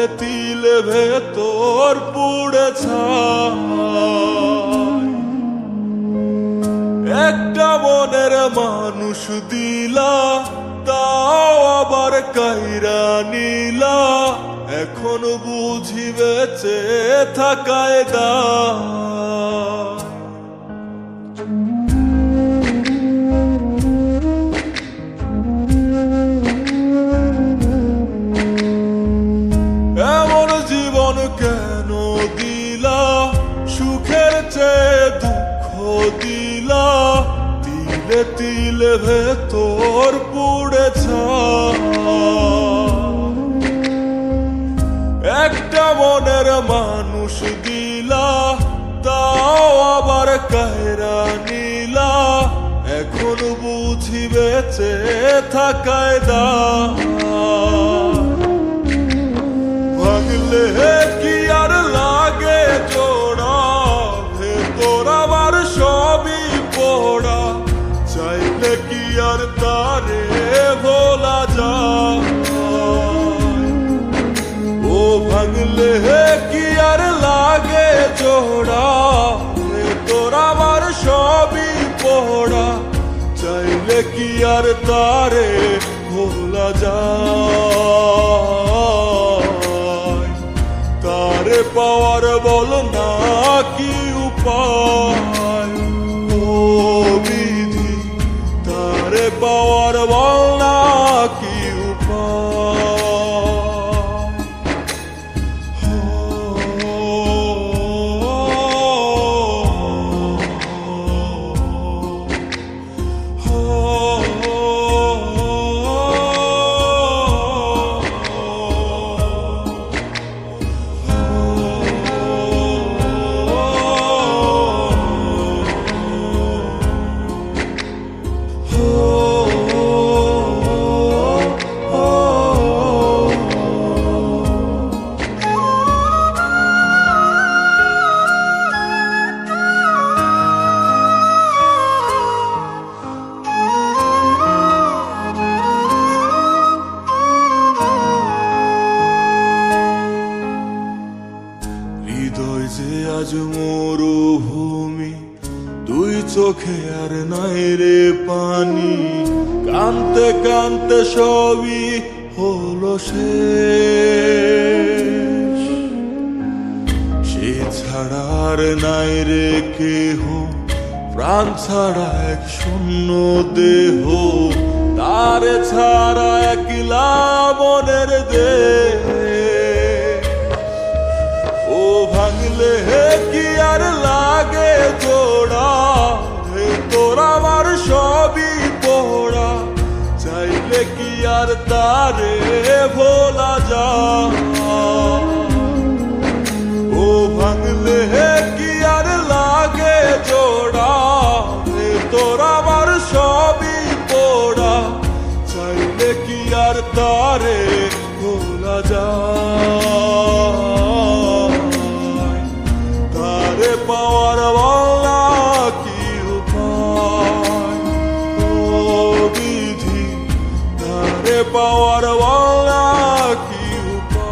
তিলে তিলে ভেতর পুড়ে ছাই। একটা মনের মানুষ দিলা, তাও আবার কাইরা নিলা, এখন বুঝি বেঁচে থাকায় দায়। এমন জীবন কেন দিলা, সুখের চেয়ে দুঃখ দিলা, তিলে তিলে ভেতর পুড়ে ছাই। একটা মনের মানুষ দিলা, তাও আবার কায়রা নিলা, এখন বুঝি বেঁচে থাকায় দায়। ভাঙলে কি আর লাগে জোড়া, ভেতর আমার সবই পোড়া, চাইলে কি আর তারে ভোলা যায়। ও ভাঙলে কি আর লাগে জোড়া, ভেতর আমার সবই পোড়া, চাইলে কি আর তারে ভোলা যায়। তারে পাওয়ার বল না কি উপায়, ও বিধি তারে পাওয়ার বল না কি উপায়। হৃদয় যে আজ মরুভূমি, দুই চোখে আর নাই রে পানি, কানতে কানতে সবই হলো শেষ। সে ছাড়া আর নাই রে কেহ, প্রাণ ছাড়া এক শূন্য দেহ, তারে ছাড়া একলা মনের দেহ। ও ভাঙলে কি আর লাগে জোড়া, ভেতর আমার সবই পোড়া, চাইলে কি আর তারে ভোলা যায়। ও ভাঙলে কি আর লাগে জোড়া, ভেতর আমার সবই পোড়া, চাইলে কি আর তারে ভোলা যায়। তারে পাওয়ার বলা কি উপায়, ও বিধি তারে পাওয়ার বলা কি উপায়।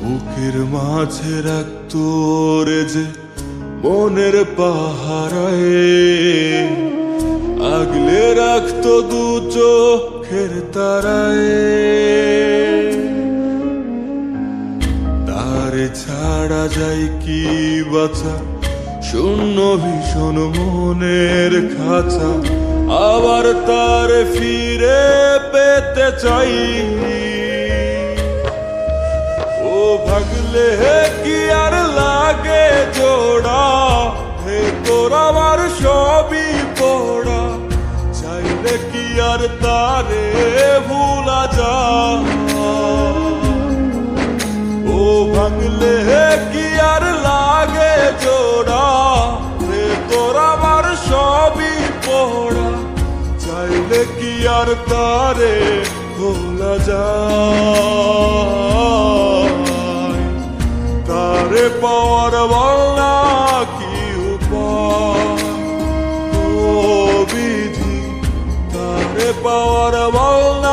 বুকের মাঝে রাখতো রে যে মনের পাহারায়, আগলে রাখতো দু চোখের তারায়। তারে ছাড়া যায় কি বাঁচা, শূন্য ভীষণ মনের খাঁচা, আবার তার ফিরে পেতে চাই। ও ভাগলে কি আর লাগে জোড়া, হে তোর আমার সবই পোড়া, চাইলে কি আর তারে ভুলা যায়। ও ভাঙলে কি আর লাগে জোড়া, হে তোর আমার সবই পোড়া, চাইলে কি আর তারে ভোলা যায়। তারে পাওয়ার বলনা কি উপায়, ও বিধি তারে পাওয়ার বলনা